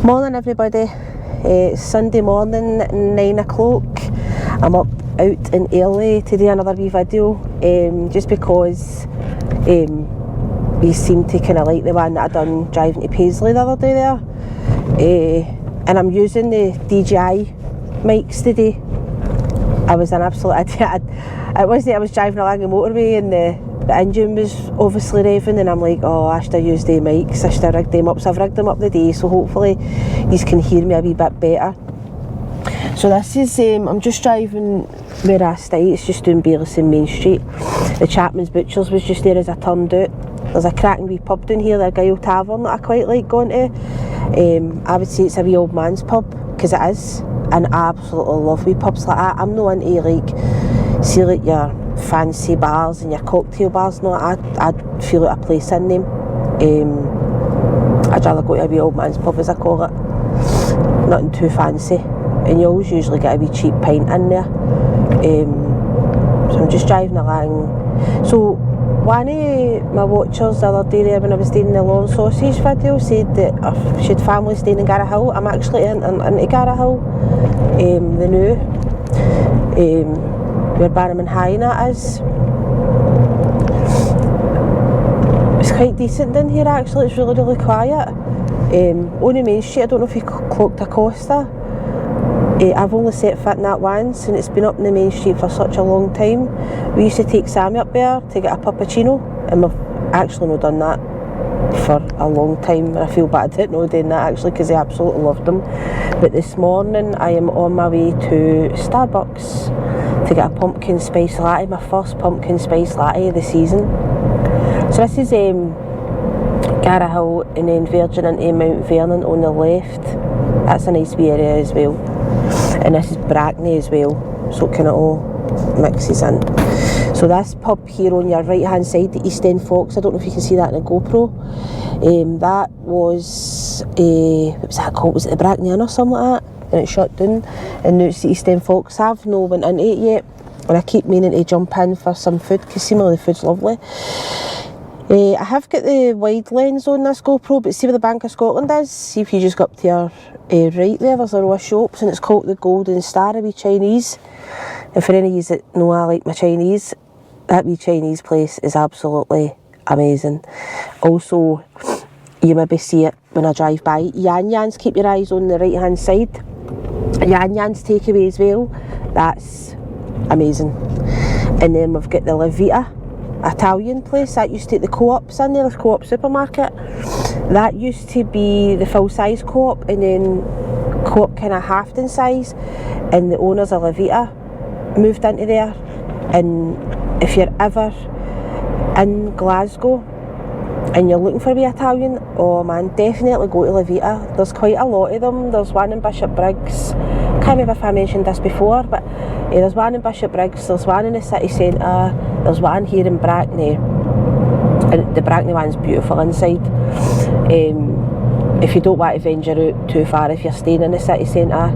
Morning everybody, it's Sunday morning, 9 o'clock. I'm up out and early to do another wee video, just because you seem to kind of like the one that I done driving to Paisley the other day there, and I'm using the DJI mics today. I was an absolute idiot. It wasn't, I was driving along the motorway and the engine was obviously revving, and I'm like, oh, I should have used the mics, I should have rigged them up. So I've rigged them up today, so hopefully you can hear me a wee bit better. So this is, I'm just driving where I stay, it's just doing Baileyson Main Street. The Chapman's Butchers was just there as I turned out. There's a cracking wee pub down here, the Glasgow Tavern, that I quite like going to. I would say it's a wee old man's pub, because it is, and I absolutely love wee pubs like that. I'm not into like, see like your fancy bars and your cocktail bars. No, I'd feel like a place in them. I'd rather go to a wee old man's pub, as I call it. Nothing too fancy, and you always usually get a wee cheap pint in there. So I'm just driving along. So one of my watchers the other day there, when I was doing the lawn sausage video, said that should family stay in Garra Hill. I'm actually into Garra Hill, the new, where Barnum High and that is. It's quite decent down here actually, it's really, really quiet. On the main street, I don't know if you clocked a Costa. I've only set foot in that once, and it's been up in the main street for such a long time. We used to take Sammy up there to get a puppuccino, and we've actually not done that for a long time, and I feel bad at not doing that actually, because I absolutely loved them. But this morning I am on my way to Starbucks to get a pumpkin spice latte, my first pumpkin spice latte of the season. So this is Garra Hill, and then Virgin into Mount Vernon on the left. That's a nice wee area as well. And this is Brackney as well, so it kind of all mixes in. So this pub here on your right hand side, the East End Fox, I don't know if you can see that in a GoPro, that was, what was that called, was it the Brackney Inn or something like that? And it shut down, and now it's the East End Fox. I've no went into it yet, and I keep meaning to jump in for some food, because seemingly the food's lovely. I have got the wide lens on this GoPro, but see where the Bank of Scotland is? See if you just go up to your right there's a row of shops, and it's called the Golden Star, a wee Chinese. And for any of you that know I like my Chinese, that wee Chinese place is absolutely amazing. Also, you maybe see it when I drive by. Yan Yan's, keep your eyes on the right hand side. Yan Yan's takeaway as well, that's amazing. And then we've got the La Vita Italian place, that used to take the Co-ops in there, the Co-op supermarket. That used to be the full size Co-op, and then Co-op kind of halved in size, and the owners of La Vita moved into there. And if you're ever in Glasgow and you're looking for a wee Italian, oh man, definitely go to La Vita. There's quite a lot of them. There's one in Bishopbriggs, can't remember if I mentioned this before, but there's one in Bishopbriggs, there's one in the city centre, there's one here in Brackney, and the Brackney one's beautiful inside. If you don't want to venture out too far, if you're staying in the city centre,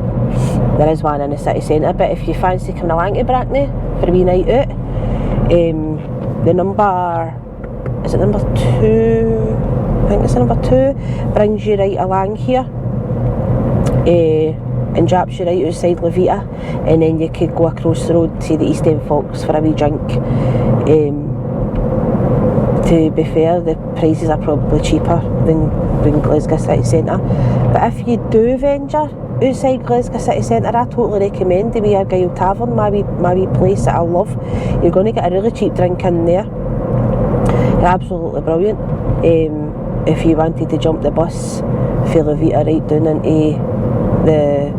there is one in the city centre. But if you fancy coming along to Brackney for a wee night out, the number, is it number 2? I think it's the number 2, brings you right along here, and drops you right outside La Vita, and then you could go across the road to the East End Fox for a wee drink. To be fair, the prices are probably cheaper than Glasgow City Centre. But if you do venture outside Glasgow City Centre, I totally recommend the wee Argyll Tavern, my wee place that I love. You're going to get a really cheap drink in there. They're absolutely brilliant. If you wanted to jump the bus for La Vita right down into the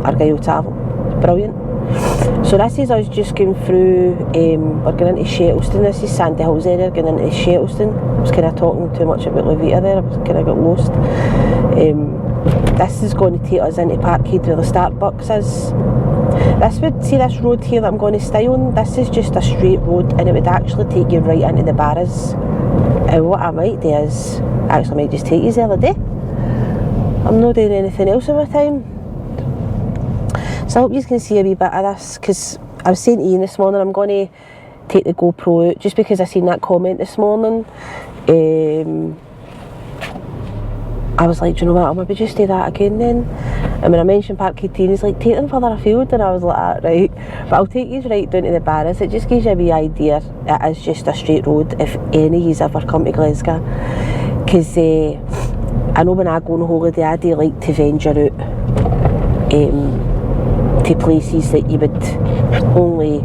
Argyll Tavern, brilliant. So this is us just going through, we're going into Shettleston. This is Sandy Hill's area, going into Shettleston. I was kind of talking too much about La Vita there, I was kind of got lost. This is going to take us into Parkhead where the Starbucks is. This would, see this road here that I'm going to stay on, this is just a straight road, and it would actually take you right into the Barras. And what I might do is, actually I might just take you the other day. I'm not doing anything else in my time. So I hope you can see a wee bit of this, because I was saying to Ian this morning I'm going to take the GoPro out, just because I seen that comment this morning. I was like, do you know what, I'll maybe just do that again then. And when I mentioned Parkhead Tea, he's like, take them further afield, and I was like, ah, right. But I'll take you right down to the Barras. It just gives you a wee idea. It is just a straight road if any of you's ever come to Glasgow. Because I know when I go on holiday, I do like to venture out to places that you would only,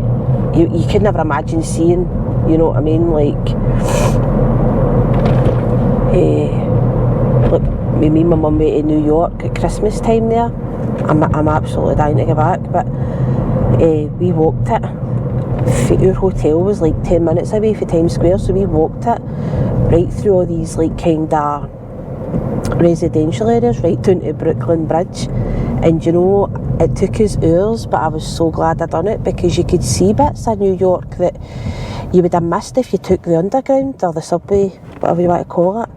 you could never imagine seeing, you know what I mean, like me and my mum went to New York at Christmas time there. I'm absolutely dying to go back, but we walked it. Our hotel was like 10 minutes away from Times Square, so we walked it right through all these like kind of residential areas, right down to Brooklyn Bridge. And you know, it took us hours, but I was so glad I'd done it, because you could see bits of New York that you would have missed if you took the underground or the subway, whatever you want to call it,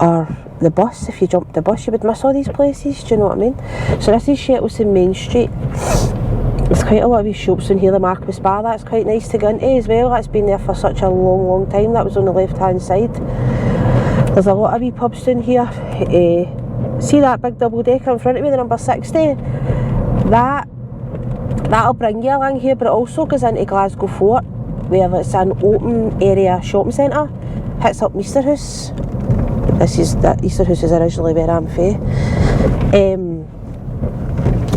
or the bus. If you jumped the bus, you would miss all these places, do you know what I mean? So this is Shettleston Main Street. There's quite a lot of these shops in here. The Marquis Bar, that's quite nice to go into as well. That's been there for such a long time. That was on the left hand side. There's a lot of wee pubs down here. See that big double decker in front of me, the number 60? That'll bring you along here, but it also goes into Glasgow Fort, where it's an open area shopping centre. Hits up Easterhouse. Easterhouse is originally where I'm fae.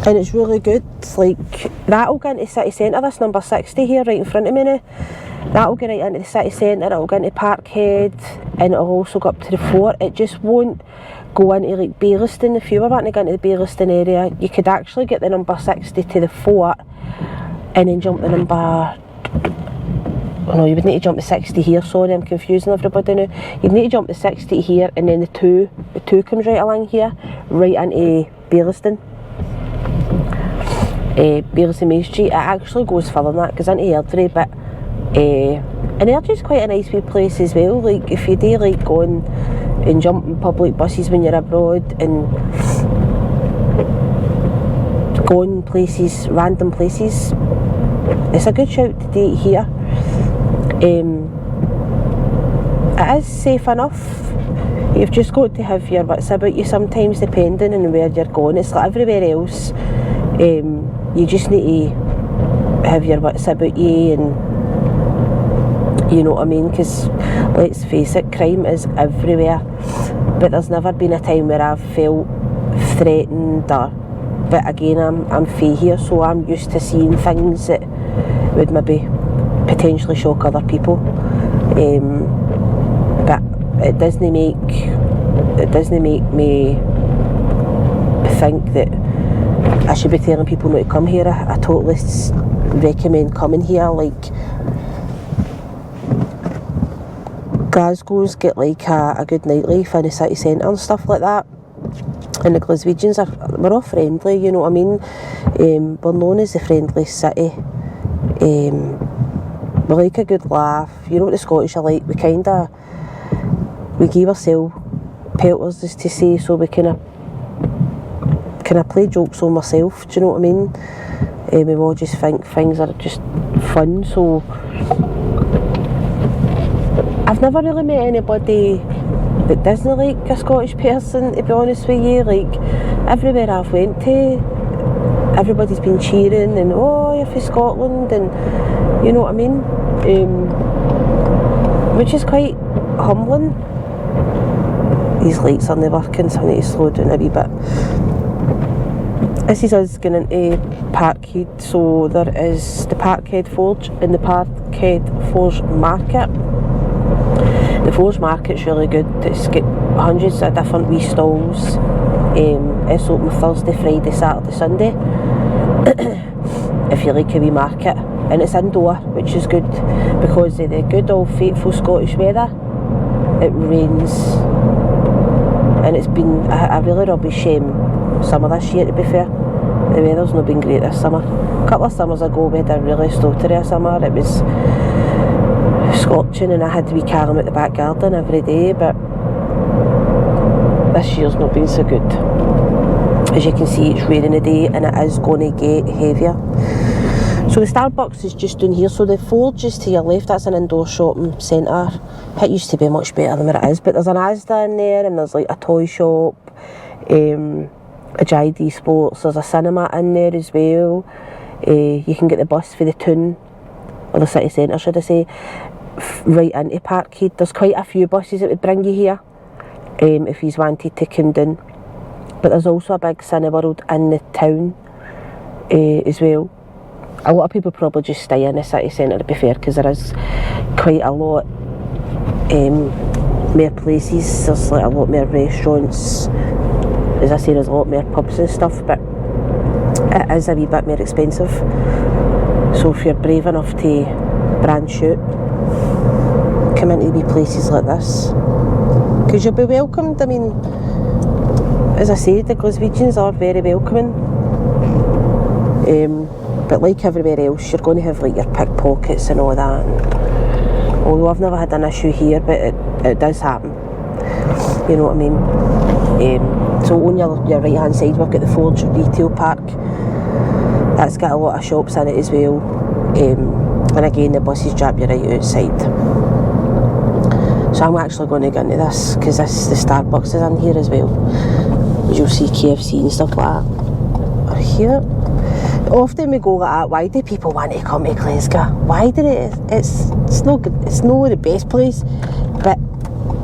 And it's really good. Like, that'll go into city centre, this number 60 here right in front of me now. That'll go right into the city centre, it'll go into Parkhead, and it'll also go up to the fort. It just won't go into like Baillieston. If you were wanting to go into the Baillieston area, you could actually get the number 60 to the fort and then jump the number... Oh no, you would need to jump the 60 here, sorry, I'm confusing everybody now. You'd need to jump the 60 here, and then the 2 comes right along here, right into Baillieston. Baillieston Main Street. It actually goes further than that, goes into Airdrie, but and Airdrie's quite a nice wee place as well. Like, if you do like going and jump in public buses when you're abroad and going places, random places, it's a good shout to do it here. It is safe enough. You've just got to have your wits about you sometimes, depending on where you're going. It's like everywhere else. You just need to have your wits about you, and you know what I mean, because let's face it, crime is everywhere, but there's never been a time where I've felt threatened, but again, I'm fae here, so I'm used to seeing things that would maybe potentially shock other people, but it doesn't make me think that I should be telling people not to come here. I totally recommend coming here. Like, Glasgow's got like a good nightlife in the city centre and stuff like that, and the Glaswegians we're all friendly, you know what I mean. We're known as the friendliest city. We like a good laugh, you know what the Scottish are like. We give ourselves pelters, as to say, so we kind of play jokes on myself, do you know what I mean? We all just think things are just fun, so I've never really met anybody that doesn't like a Scottish person, to be honest with you. Like, everywhere I've went to, everybody's been cheering and, oh, you're from Scotland, and you know what I mean? Which is quite humbling. These lights are never working, so I need to slow down a wee bit. This is us going into Parkhead, so there is the Parkhead Forge and the Parkhead Forge Market. The Forge Market's really good. It's got hundreds of different wee stalls. It's open Thursday, Friday, Saturday, Sunday. If you like a wee market. And it's indoor, which is good, because of the good old faithful Scottish weather. It rains, and it's been a really rubbish summer this year, to be fair. The weather's not been great this summer. A couple of summers ago we had a really stottery summer. It was scorching and I had to be Callum at the back garden every day, but this year's not been so good. As you can see, it's raining a day and it is going to get heavier. So the Starbucks is just down here, so the Forge is to your left. That's an indoor shopping centre. It used to be much better than what it is, but there's an Asda in there, and there's like a toy shop, a JD Sports. There's a cinema in there as well. You can get the bus for the town, or the city centre should I say, right into Parkhead. There's quite a few buses that would bring you here if you wanted to come down. But there's also a big Cineworld in the town as well. A lot of people probably just stay in the city centre, to be fair, because there is quite a lot more places. There's like a lot more restaurants. As I say, there's a lot more pubs and stuff, but it is a wee bit more expensive. So if you're brave enough to branch out, come into wee places like this, because you'll be welcomed. I mean, as I say, the Glaswegians are very welcoming. But like everywhere else, you're going to have like your pickpockets and all that. And although I've never had an issue here, but it does happen. You know what I mean? So on your right hand side, we've got the Forge Retail Park. That's got a lot of shops in it as well. And again, the buses drop you right outside. So I'm actually going to go into this, because the Starbucks is in here as well. You'll see KFC and stuff like that here. Often we go like that. Why do people want to come to Glasgow? Why do it? It's no good. It's not the best place, but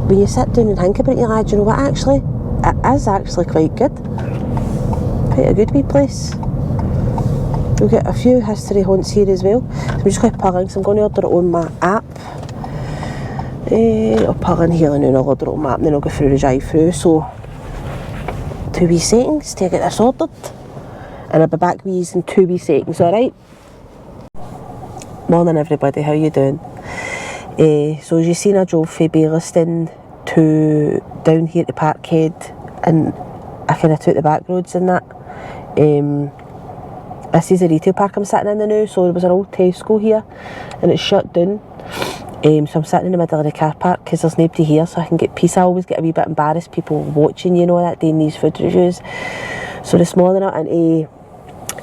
when you sit down and think about it, you're like, you know what? Actually, it is actually quite good. Quite a good wee place. We've got a few history haunts here as well. So I'm just going to pull in, because I'm going to order it on my app. I'll pull in here and then I'll order it on my app, and then I'll go through the drive-through. So 2 wee seconds to get this ordered. And I'll be back with you in 2 wee seconds, alright? Morning everybody, how you doing? So as you've seen, I drove from Bayliston to down here to Parkhead, and I kind of took the back roads and that. This is a retail park I'm sitting in now, so there was an old Tesco here and it's shut down. So I'm sitting in the middle of the car park because there's nobody here, so I can get peace. I always get a wee bit embarrassed, people watching, you know, that doing these food reviews. So this morning I went into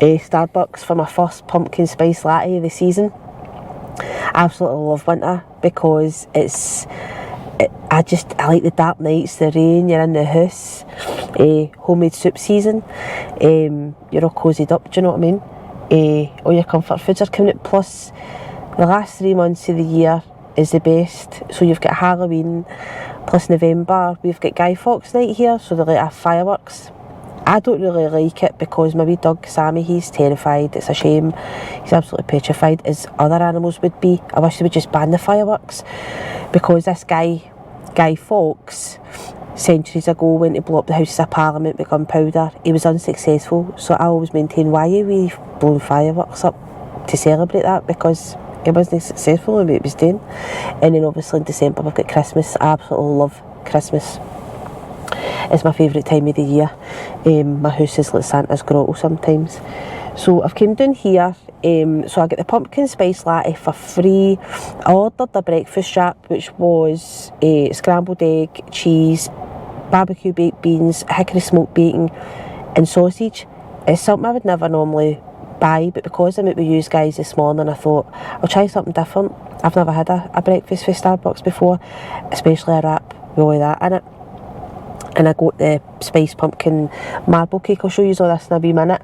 Starbucks for my first pumpkin spice latte of the season. I absolutely love winter because I like the dark nights, the rain, you're in the house, homemade soup season, you're all cozied up, do you know what I mean? All your comfort foods are coming out, plus the last 3 months of the year is the best. So you've got Halloween, plus November, we've got Guy Fawkes night here, so they let have fireworks. I don't really like it because my wee dog Sammy, he's terrified. It's a shame. He's absolutely petrified, as other animals would be. I wish they would just ban the fireworks, because this Guy Fawkes, centuries ago, went to blow up the Houses of Parliament with gunpowder. He was unsuccessful, so I always maintain, why are we blowing fireworks up to celebrate that? Because he wasn't successful in what he was doing. And then obviously in December we've got Christmas. I absolutely love Christmas. It's my favourite time of the year. My house is like Santa's grotto sometimes. So I've come down here, so I get the pumpkin spice latte for free. I ordered a breakfast wrap, which was scrambled egg, cheese, barbecue baked beans, hickory smoked bacon and sausage. It's something I would never normally buy, but because I'm out with you guys this morning, I thought I'll try something different. I've never had a breakfast for Starbucks before, especially a wrap with all that in it. And I got the spiced pumpkin marble cake. I'll show you all this in a wee minute.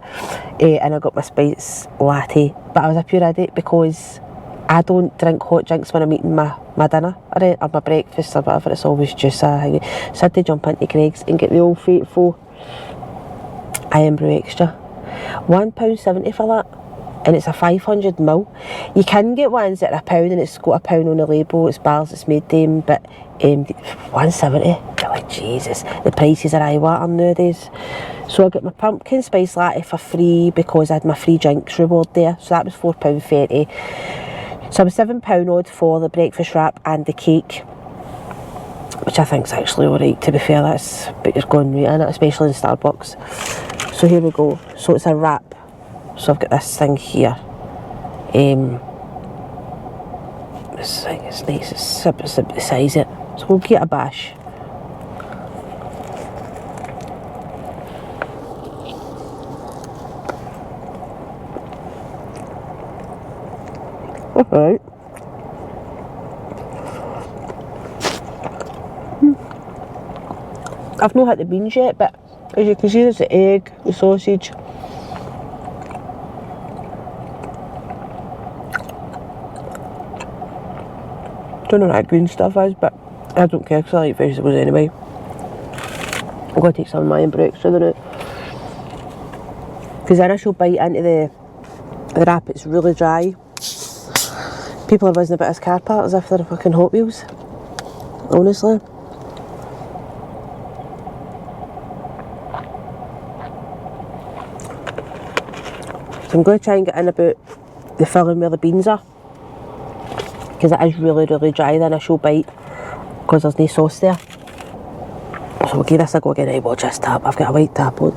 And I got my spice latte. But I was a pure idiot because I don't drink hot drinks when I'm eating my dinner or my breakfast or whatever. It's always juice. So I had to jump into Greggs and get the old faithful Iron Brew Extra. £1.70 for that. And it's a 500ml. You can get ones that are £1 and it's got £1 on the label. It's barrels it's made them, but £1.70. You're like, Jesus, the prices are eye-water nowadays. So I got my pumpkin spice latte for free because I had my free drinks reward there. So that was £4.30. So I was £7 odd for the breakfast wrap and the cake, which I think is actually alright, to be fair. But you're going right in it, especially in Starbucks. So here we go. So it's a wrap. So I've got this thing here. This thing is nice, it's about the size of it. So we'll get a bash. Alright. I've not had the beans yet, but as you can see there's the egg, the sausage. Don't know what that green stuff is, but I don't care because I like vegetables anyway. I'm going to take some of my breakfast with it. Because the initial bite into the wrap, it's really dry. People are buzzing about his car part as if they're fucking Hot Wheels. Honestly. So I'm going to try and get in about the filling where the beans are. Because it is really, really dry, the initial bite. Because there's no sauce there. So we'll give this a go again. Right, watch this tap. I've got a white tap on.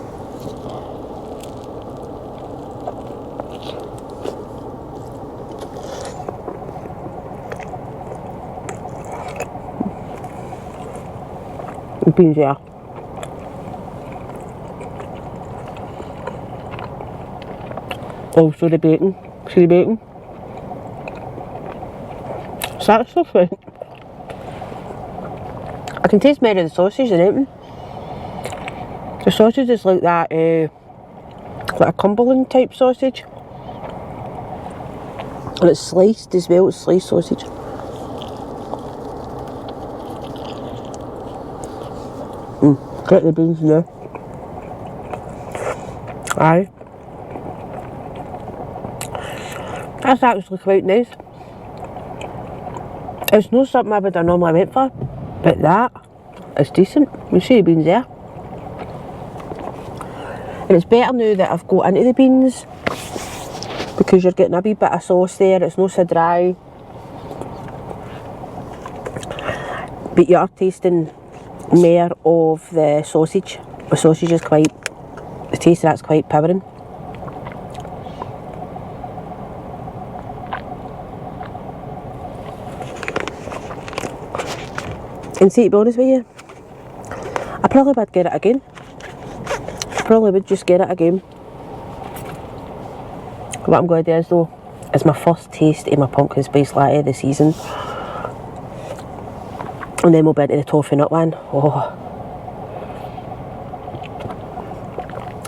The beans there. Also the bacon. See the bacon? So that's so fun. I can taste more of the sausage than anything. The sausage is like that, like a Cumberland type sausage. And it's sliced as well, it's sliced sausage. Get the beans now. Aye. That's actually quite nice. It's not something I would have normally went for, but that is decent. You see the beans there. And it's better now that I've got into the beans because you're getting a wee bit of sauce there, it's not so dry. But you are tasting more of the sausage. The sausage is quite, the taste of that's quite powering. And see, to be honest with you, I probably would get it again. I probably would just get it again. What I'm going to do is though, is my first taste of my pumpkin spice latte of the season. And then we'll be into the toffee nut one.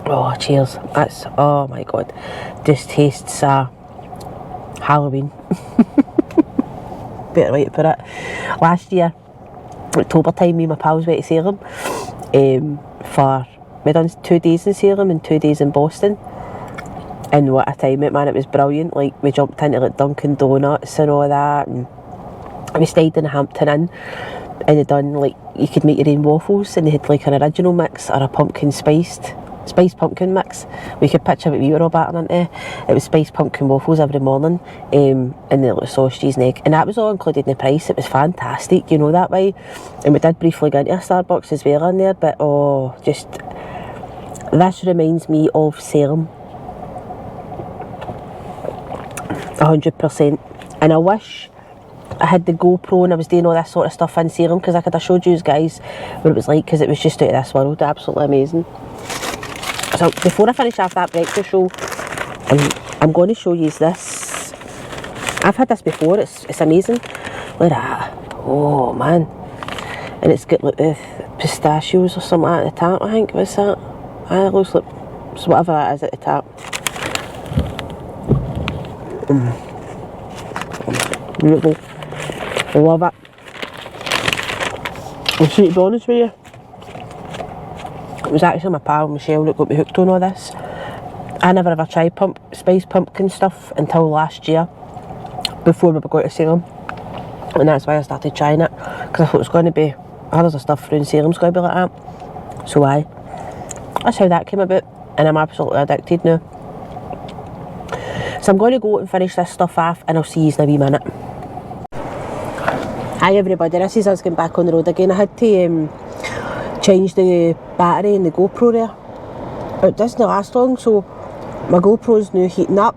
Oh, cheers. That's, oh my god. This tastes Halloween. Better way to put it. Last year, October time, me and my pals went to Salem. We done 2 days in Salem and 2 days in Boston. And what a time it, man, it was brilliant. Like, we jumped into like Dunkin' Donuts and all that. And we stayed in the Hampton Inn. And they done like, you could make your own waffles, and they had like an original mix or a pumpkin spiced pumpkin mix. We could picture what we were all battering into. It was spiced pumpkin waffles every morning, and the like, sausage, cheese and egg, and that was all included in the price. It was fantastic, you know, that way. And we did briefly go into a Starbucks as well in there, but oh, just, this reminds me of Salem 100%. And I wish I had the GoPro and I was doing all this sort of stuff in Salem, because I could have showed you guys what it was like, because it was just out of this world, absolutely amazing. So before I finish off that breakfast show, I'm going to show you this. I've had this before, it's amazing. Look at that, oh man. And it's got like the pistachios or something like that at the top, I think. What's that? It looks like, so whatever that is at the top. Beautiful. I love it. And see, to be honest with you, it was actually my pal Michelle that got me hooked on all this. I never ever tried spiced pumpkin stuff until last year, before we were going to Salem. And that's why I started trying it, because I thought it was going to be, others of stuff around Salem's going to be like that. So that's how that came about, and I'm absolutely addicted now. So I'm going to go and finish this stuff off, and I'll see you in a wee minute. Hi everybody, this is us getting back on the road again. I had to change the battery in the GoPro there. It doesn't last long, so my GoPro's now heating up.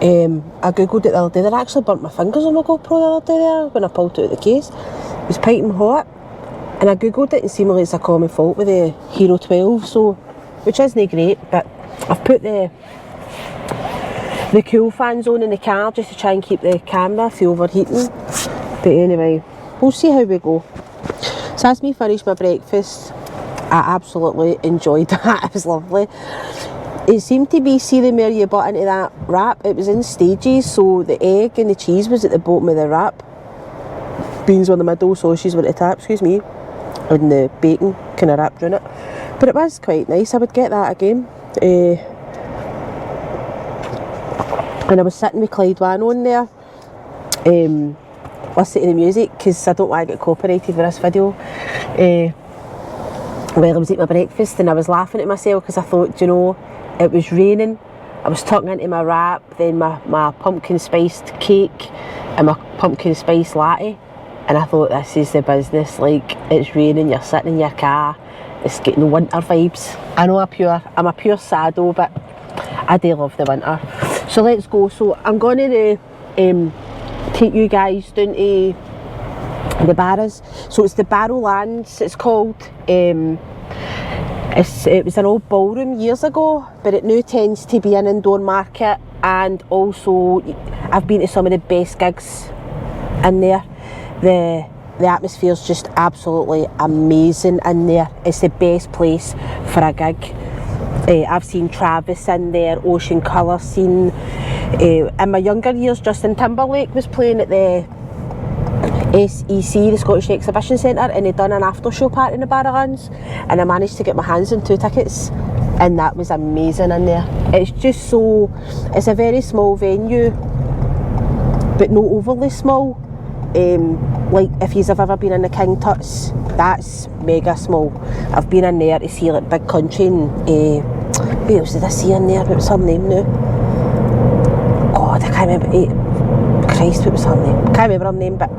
I googled it the other day. I actually burnt my fingers on my GoPro the other day there when I pulled it out of the case. It was piping hot, and I googled it and seemingly it's a common fault with the Hero 12, so, which isn't great, but I've put the cool fans on in the car just to try and keep the camera from overheating. But anyway, we'll see how we go. So that's me finished my breakfast. I absolutely enjoyed that. It was lovely. It seemed to be, see the more you bought into that wrap, it was in stages, so the egg and the cheese was at the bottom of the wrap, beans were in the middle, sausages were at the top, excuse me, and the bacon kind of wrapped around it. But it was quite nice, I would get that again. And I was sitting with Clyde Wan on there, listening to the music, because I don't want to get copyrighted with this video. Well, I was eating my breakfast and I was laughing at myself because I thought, you know, it was raining, I was tucking into my wrap, then my pumpkin spiced cake and my pumpkin spice latte, and I thought, this is the business. Like, it's raining, you're sitting in your car, it's getting winter vibes. I know I'm a pure sado, but I do love the winter. So let's go. So I'm going to take you guys down to the Barras. So it's the Barrowlands, it's called. It was an old ballroom years ago, but it now tends to be an indoor market, and also I've been to some of the best gigs in there. The atmosphere is just absolutely amazing in there. It's the best place for a gig. I've seen Travis in there, Ocean Colour scene. In my younger years, Justin Timberlake was playing at the SEC, the Scottish Exhibition Centre, and he'd done an after show party in the Barrowlands, and I managed to get my hands on 2 tickets, and that was amazing in there. It's just so, it's a very small venue, but not overly small. Like if you've ever been in the King Tuts, that's mega small. I've been in there to see like Big Country and who else did I see in there? What was her name now? God, I can't remember. Christ, what was her name? I can't remember her name, but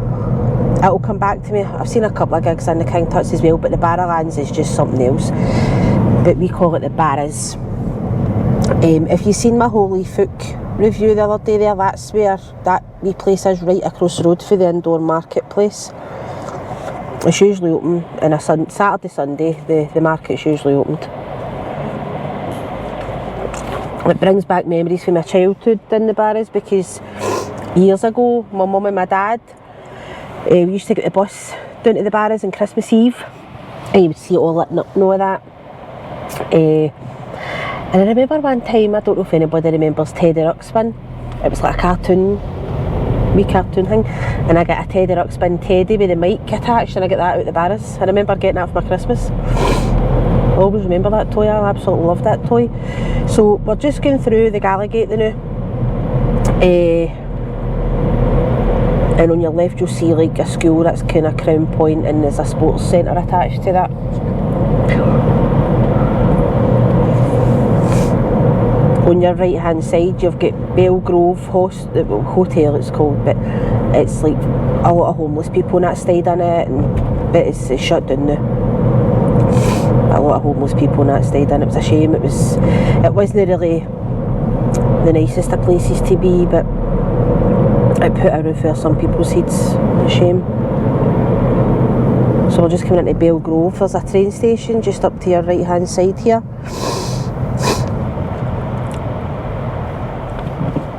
it'll come back to me. I've seen a couple of gigs in the King Tuts as well, but the Barrowlands is just something else. But we call it the Barras. If you've seen my Holy Fook review the other day there, that's where that wee place is, right across the road for the indoor marketplace. It's usually open on a Saturday, Sunday, the market's usually opened. It brings back memories from my childhood in the Barras, because years ago my mum and my dad, we used to get the bus down to the Barras on Christmas Eve, and you would see it all lit up and all that. And I remember one time, I don't know if anybody remembers Teddy Ruxpin. It was like a wee cartoon thing, and I got a Teddy Ruxpin teddy with a mic attached, and I got that out the Barras. I remember getting that for my Christmas. I always remember that toy. I absolutely loved that toy. So we're just going through the Gallagate now. And on your left you'll see like a school that's kind of Crown Point, and there's a sports centre attached to that. On your right hand side you've got Belgrove Hotel it's called, but it's like a lot of homeless people and that stayed in it, but it's shut down now. A lot of homeless people and that stayed in it. It was a shame. It wasn't really the nicest of places to be, but it put a roof over some people's heads. A shame. So we're just coming into Belgrove. There's a train station just up to your right hand side here.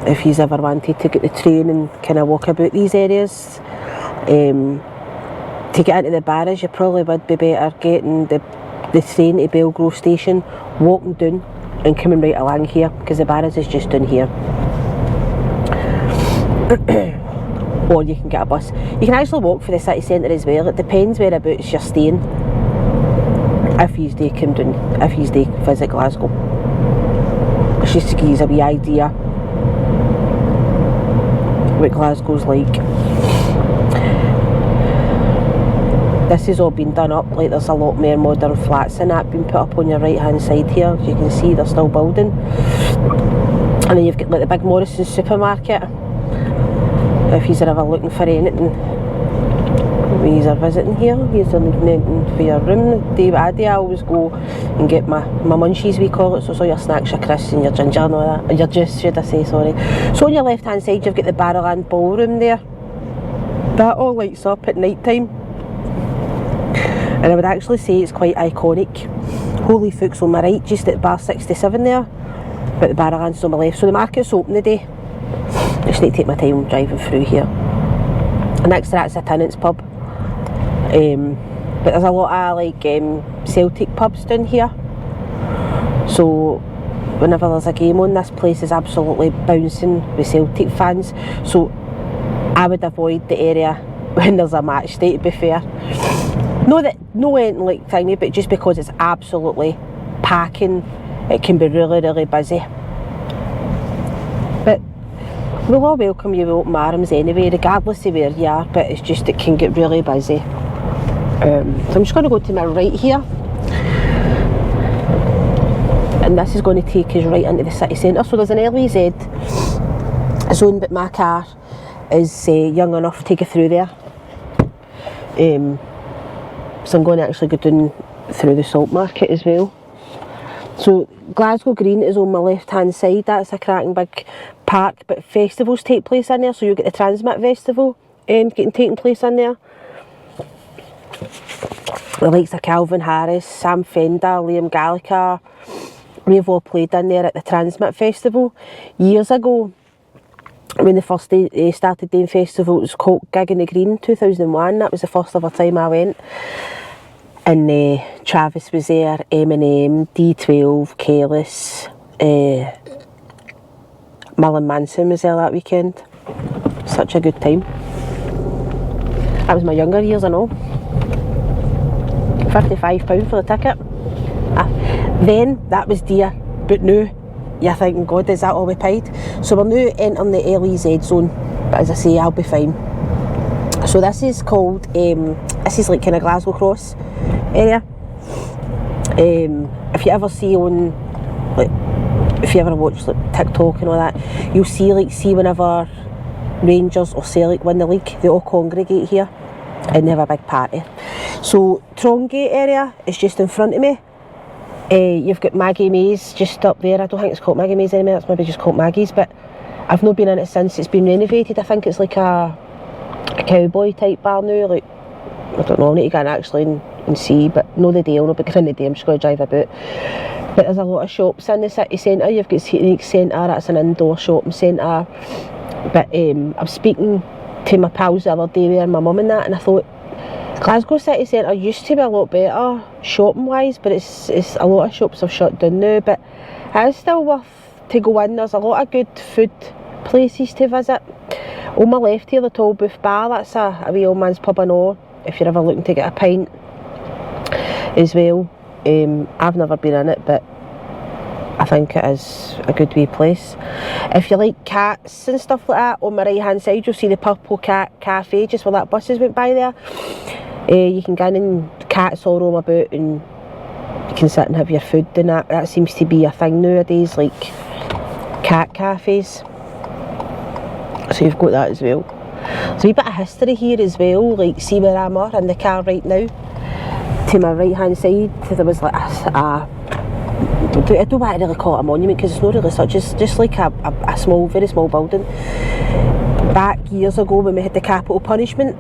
If you've ever wanted to get the train and kind of walk about these areas, to get into the Barras you probably would be better getting the train to Belgrove station, walking down and coming right along here, because the Barras is just down here. Or you can get a bus. You can actually walk for the city centre as well. It depends whereabouts you're staying, if you do come down, if you do visit Glasgow. It's just to give you a wee idea what Glasgow's like. This has all been done up, like there's a lot more modern flats and that being put up on your right hand side here. As you can see, they're still building. And then you've got like the big Morrison's supermarket. If you're ever looking for anything when you're visiting here, you're needing anything for your room, do what I do. I always go and get my munchies, we call it, so it's all your snacks, your crisps and your ginger and all that, and your juice should I say, sorry. So on your left hand side you've got the Barrowland ballroom there. That all lights up at night time, and I would actually say it's quite iconic. Holy Fook's on my right, just at bar 67 there, but the Barrowland's on my left. So the market's open today. I just need to take my time driving through here. Next to that's a tenant's pub. but there's a lot of like Celtic pubs down here, so whenever there's a game on, this place is absolutely bouncing with Celtic fans, so I would avoid the area when there's a match day, to be fair. No anything like thingy, but just because it's absolutely packing, it can be really, really busy. But we'll all welcome you with open arms anyway, regardless of where you are, but it's just it can get really busy. So I'm just going to go to my right here, and this is going to take us right into the city centre. So there's an LEZ zone, but my car is young enough to get through there. So I'm going to actually go down through the Salt Market as well. So Glasgow Green is on my left hand side, that's a cracking big park, but festivals take place in there, so you'll get the Transmit Festival taking place in there. The likes of Calvin Harris, Sam Fender, Liam Gallagher, we've all played in there at the Transmit Festival. Years ago, when they first started doing festivals, it was called Gig in the Green, 2001, that was the first ever time I went. And Travis was there, Eminem, D12, Careless, Marilyn Manson was there that weekend. Such a good time. That was my younger years and all. £55 for the ticket. Then that was dear, but now you're thinking, God, is that all we paid? So we're now entering the LEZ zone, but as I say, I'll be fine. So this is called, this is like kind of Glasgow Cross area. If you ever see on, like, if you ever watch like TikTok and all that, you'll see whenever Rangers or Celtic win the league, they all congregate here and they have a big party. So Trongate area is just in front of me. You've got Maggie Mays just up there. I don't think it's called Maggie Mays anymore, it's maybe just called Maggie's, but I've not been in it since it's been renovated. I think it's like a cowboy type bar now, like, I don't know, I need to go in actually and see, but no the day, I'll not be going in the day, I'm just going to drive about. But there's a lot of shops in the city centre. You've got Scenic Centre, that's an indoor shopping centre. But I was speaking to my pals the other day there, my mum and that, and I thought Glasgow city centre used to be a lot better shopping wise, but it's a lot of shops have shut down now, but it is still worth to go in. There's a lot of good food places to visit. On my left here, the Tall Booth Bar, that's a wee old man's pub and all, if you're ever looking to get a pint as well. I've never been in it, but I think it is a good wee place. If you like cats and stuff like that, on my right hand side you'll see the Purple Cat Cafe, just where that buses went by there. You can go in and cats all roam about and you can sit and have your food, and that seems to be a thing nowadays, like cat cafes. So you've got that as well. There's a wee bit of history here as well, like see where I'm at in the car right now. To my right hand side there was like I don't want to really call it a monument because it's not really such, it's just like a small, very small building. Back years ago when we had the capital punishment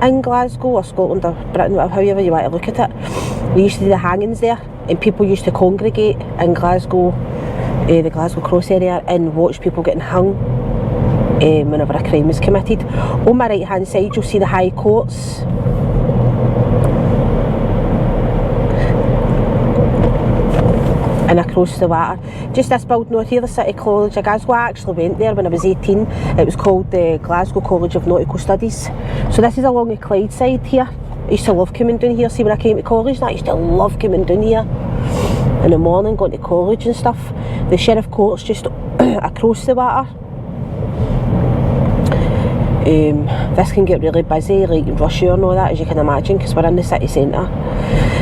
in Glasgow or Scotland or Britain, however you want to look at it, we used to do the hangings there and people used to congregate in Glasgow, the Glasgow Cross area, and watch people getting hung whenever a crime was committed. On my right hand side you'll see the High Courts. And across the water, just this building out here, the City College of Glasgow. I actually went there when I was 18. It was called the Glasgow College of Nautical Studies. So this is along the Clyde side here. I used to love coming down here. See, when I came to college, I used to love coming down here in the morning, going to college and stuff. The Sheriff Court's just across the water. This can get really busy, like rush hour and all that, as you can imagine, because we're in the city centre.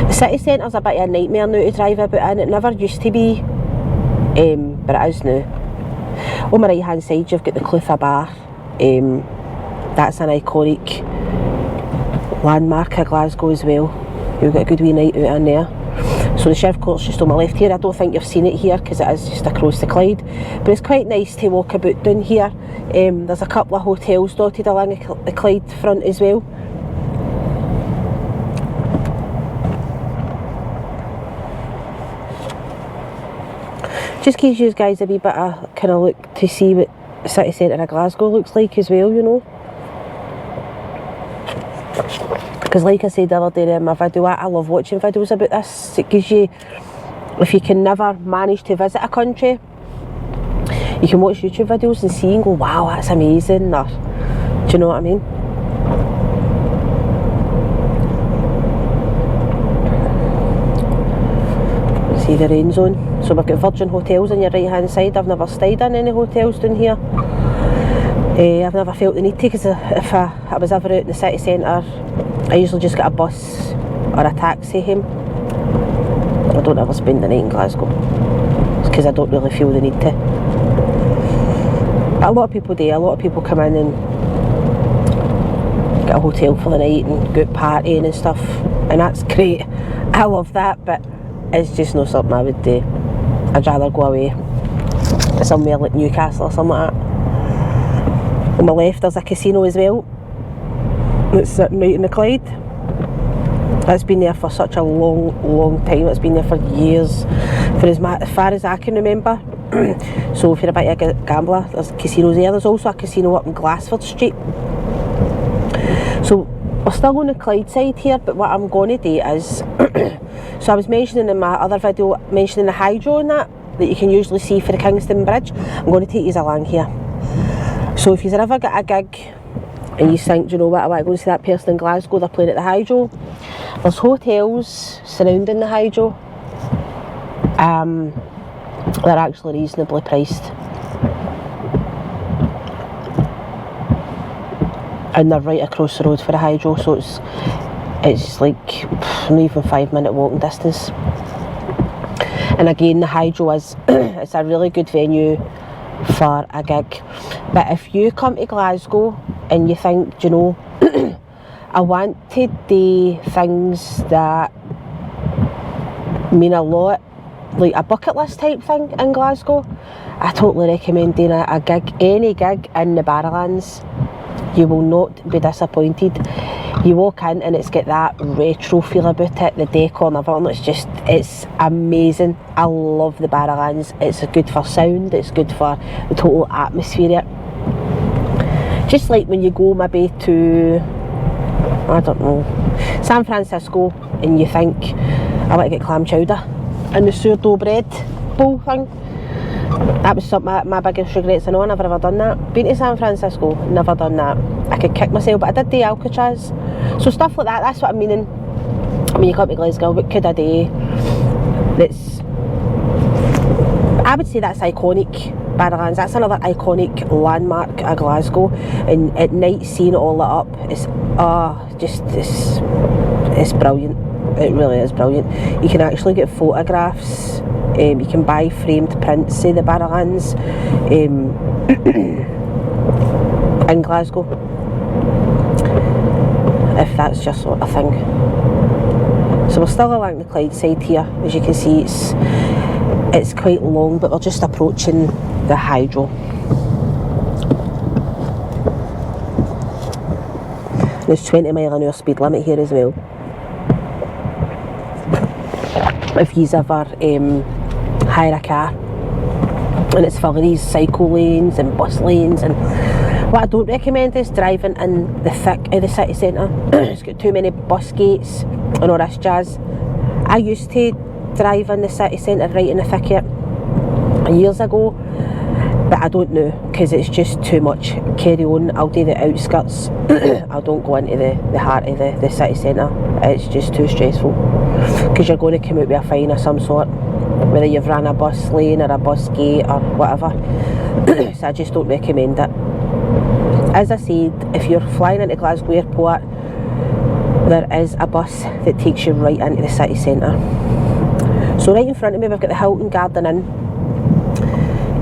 The city centre's a bit of a nightmare now to drive about in. It never used to be, but it is now. On my right hand side you've got the Clutha Bar. That's an iconic landmark of Glasgow as well. You've got a good wee night out in there. So the Sheriff Court's just on my left here. I don't think you've seen it here because it is just across the Clyde, but it's quite nice to walk about down here. There's a couple of hotels dotted along the Clyde front as well. Just gives you guys a wee bit of kind of look to see what the city centre of Glasgow looks like as well, you know. Because like I said the other day in my video, I love watching videos about this. It gives you, if you can never manage to visit a country, you can watch YouTube videos and see and go, wow, that's amazing, or, do you know what I mean? See the rain zone. So we've got Virgin Hotels on your right hand side. I've never stayed in any hotels down here. I've never felt the need to, because if I was ever out in the city centre, I usually just get a bus or a taxi home. I don't ever spend the night in Glasgow. It's because I don't really feel the need to. But a lot of people do. A lot of people come in and get a hotel for the night and go out partying and stuff, and that's great. I love that, but it's just not something I would do. I'd rather go away somewhere like Newcastle or something like that. On my left there's a casino as well. It's sitting right in the Clyde. That's been there for such a long time. It's been there for years, for as far as I can remember. So if you're a bit of a gambler, there's casinos there. There's also a casino up in Glasgow Street. So we're still on the Clyde side here, but what I'm going to do is, so I was mentioning in my other video, mentioning the hydro and that you can usually see for the Kingston Bridge. I'm going to take you along here. So if you ever get a gig and you think, do you know what, I want to go and see that person in Glasgow, they're playing at the hydro, there's hotels surrounding the hydro. They're actually reasonably priced. And they're right across the road for the hydro, so it's like not even 5-minute walking distance. And again, the hydro is it's a really good venue for a gig. But if you come to Glasgow and you think, do you know, I want to do things that mean a lot, like a bucket list type thing in Glasgow, I totally recommend doing a gig, any gig in the Barrowlands. You will not be disappointed. You walk in and it's got that retro feel about it, the decor and everything, it's amazing. I love the Barrowlands. It's good for sound, it's good for the total atmosphere. Just like when you go maybe to, I don't know, San Francisco, and you think, I want to get clam chowder and the sourdough bread bowl thing. That was my biggest regrets. I know I never ever done that. Been to San Francisco, never done that. I could kick myself, but I did do Alcatraz. So stuff like that, that's what I'm meaning. When you come to Glasgow, what could I do that's, I would say that's iconic. Barrowlands, that's another iconic landmark of Glasgow, and at night seeing it all lit up, it's brilliant. It really is brilliant. You can actually get photographs, you can buy framed prints, say the Barrowlands in Glasgow, if that's just sort of thing. So we're still along the Clyde side here. As you can see, it's quite long, but we're just approaching the hydro. There's 20-mile-an-hour speed limit here as well. If you ever hire a car, and it's full of these cycle lanes and bus lanes, and what I don't recommend is driving in the thick of the city centre. It's got too many bus gates and all this jazz. I used to drive in the city centre right in the thick of it years ago, but I don't know, because it's just too much. Carry on, I'll do the outskirts. I don't go into the heart of the city centre. It's just too stressful, because you're going to come out with a fine of some sort, whether you've ran a bus lane or a bus gate or whatever. So I just don't recommend it. As I said, if you're flying into Glasgow Airport, there is a bus that takes you right into the city centre. So right in front of me we've got the Hilton Garden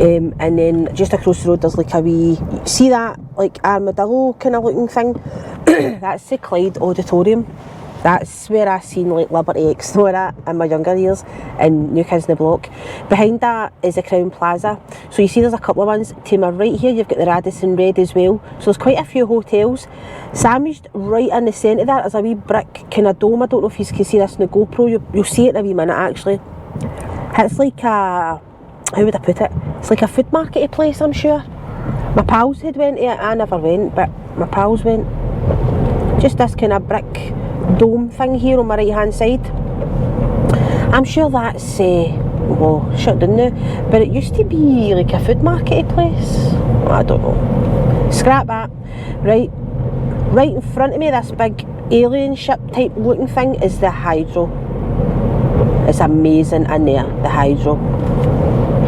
Inn, and then just across the road there's like a wee, see that like armadillo kind of looking thing? That's the Clyde Auditorium. That's where I seen like Liberty X and all that in my younger years in New Kids in the Block. Behind that is the Crown Plaza. So you see there's a couple of ones. To my right here you've got the Radisson Red as well. So there's quite a few hotels. Sandwiched right in the centre there is a wee brick kind of dome. I don't know if you can see this in the GoPro. You'll see it in a wee minute actually. It's like a, how would I put it? It's like a food market place, I'm sure. My pals had went to it. I never went, but my pals went. just this kind of brick dome thing here on my right hand side. I'm sure that's well, shut down now, but it used to be like a food market place. I don't know. Scrap that. Right in front of me, this big alien ship type looking thing is the hydro. It's amazing in there, the hydro.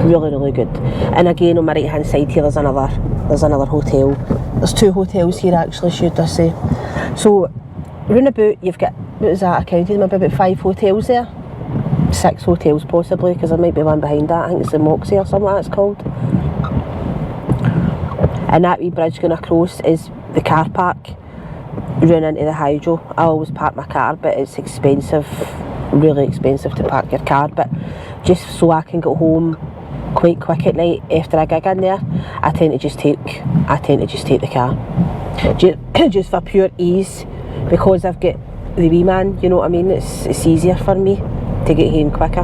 Really good. And again, on my right hand side here, there's another hotel. There's 2 hotels here actually, should I say. So round about, you've got, what is that, I counted maybe about 5 hotels there. 6 hotels possibly, because there might be one behind that. I think it's the Moxie or something like that it's called. And that wee bridge going across is the car park run into the hydro. I always park my car, but it's expensive, really expensive to park your car, but just so I can get home quite quick at night after a gig in there, I tend to just take the car, just for pure ease, because I've got the wee man, you know what I mean. It's easier for me to get home quicker.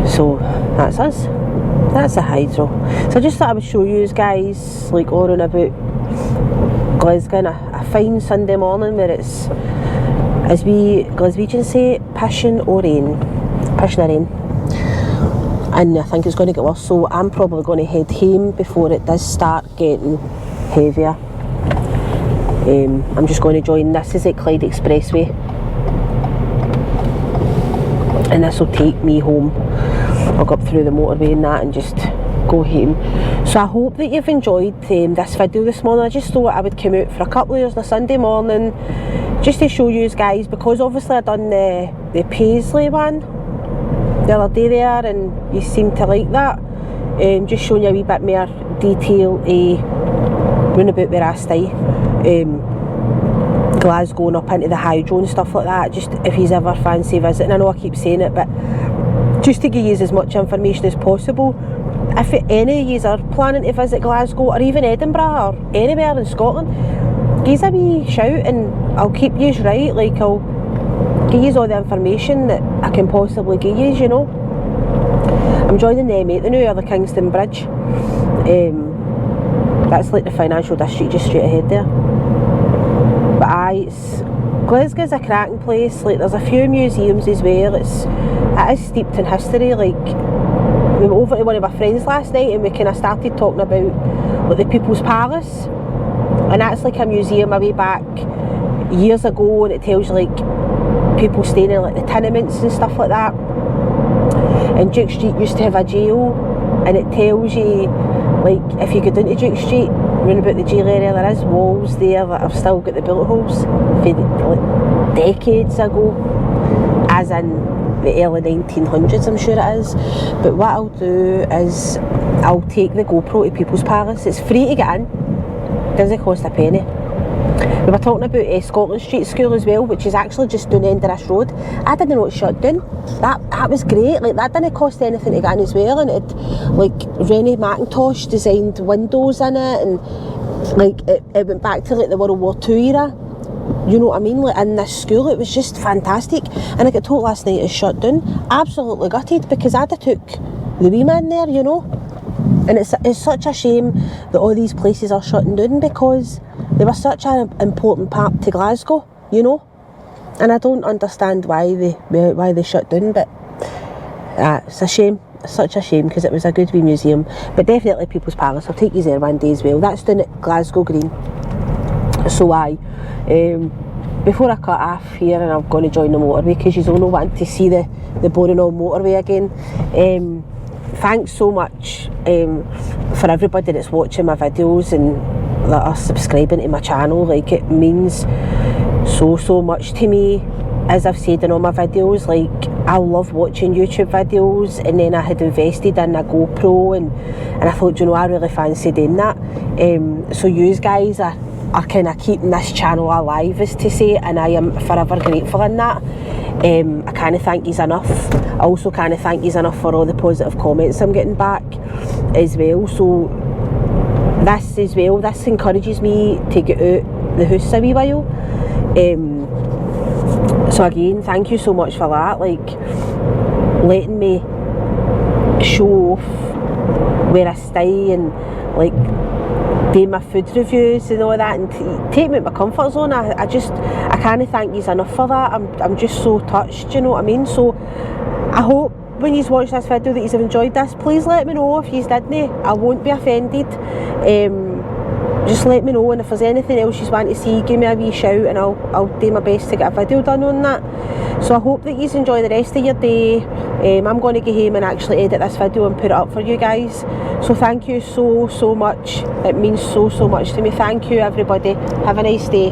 So that's us. That's the hydro. So I just thought I would show you guys, like, all around about Glasgow, a fine Sunday morning where it's, as we Glaswegians say, pissing or rain. And I think it's going to get worse, so I'm probably going to head home before it does start getting heavier. I'm just going to join, this is at Clyde Expressway, and this will take me home. I'll go up through the motorway and that and just go home. So I hope that you've enjoyed this video this morning. I just thought I would come out for a couple of hours on a Sunday morning just to show you guys, because obviously I done the Paisley one the other day there and you seem to like that. Just showing you a wee bit more detail round about where I stay. Glasgow and up into the hydro and stuff like that, just if you ever fancy visiting. I know I keep saying it, but just to give you as much information as possible. If any of you are planning to visit Glasgow or even Edinburgh or anywhere in Scotland, give us a wee shout and I'll keep you right. Like, I'll give you all the information that I can possibly give you, you know. I'm joining the M8 now, or the Kingston Bridge. That's like the financial district just straight ahead there. But Glasgow's a cracking place. Like, there's a few museums as well. It is steeped in history. Like, we went over to one of my friends last night and we kind of started talking about like the People's Palace, and that's like a museum way back years ago, and it tells you like people staying in like the tenements and stuff like that. And Duke Street used to have a jail, and it tells you like if you go down to Duke Street round about the jail area, there is walls there that have still got the bullet holes from like decades ago, as in the early 1900s, I'm sure it is. But what I'll do is I'll take the GoPro to People's Palace. It's free to get in, doesn't cost a penny. We were talking about Scotland Street School as well, which is actually just down the end of this road. I didn't know it shut down. That was great. Like, that didn't cost anything to get in as well, and it like Rennie McIntosh designed windows in it, and like it went back to like the World War II era. You know what I mean? Like, in this school, it was just fantastic. And I got told last night it's shut down. Absolutely gutted, because I'd have took the wee man there, you know. And it's such a shame that all these places are shutting down, because they were such an important part to Glasgow, you know. And I don't understand why they shut down, but it's a shame. It's such a shame, because it was a good wee museum. But definitely People's Palace. I'll take you there one day as well. That's down at Glasgow Green. So before I cut off here, and I'm going to join the motorway, because you don't know wanting to see the boring old motorway again. Thanks so much for everybody that's watching my videos and that are subscribing to my channel. Like, it means so much to me. As I've said in all my videos, like, I love watching YouTube videos, and then I had invested in a GoPro, and I thought, you know, I really fancy doing that. So you guys are kind of keeping this channel alive, as to say, and I am forever grateful in that. I can't thank you enough. I also can't thank you enough for all the positive comments I'm getting back as well. So this encourages me to get out the house a wee while. So again, thank you so much for that, like letting me show off where I stay, and like doing my food reviews and all that, and take me out of my comfort zone. I can't thank you enough for that. I'm just so touched, you know what I mean? So I hope when you watch this video that you have enjoyed this. Please let me know if you didn't. I won't be offended. Just let me know, and if there's anything else you want to see, give me a wee shout and I'll do my best to get a video done on that. So I hope that you enjoy the rest of your day. I'm going to go home and actually edit this video and put it up for you guys. So thank you so much. It means so much to me. Thank you everybody. Have a nice day.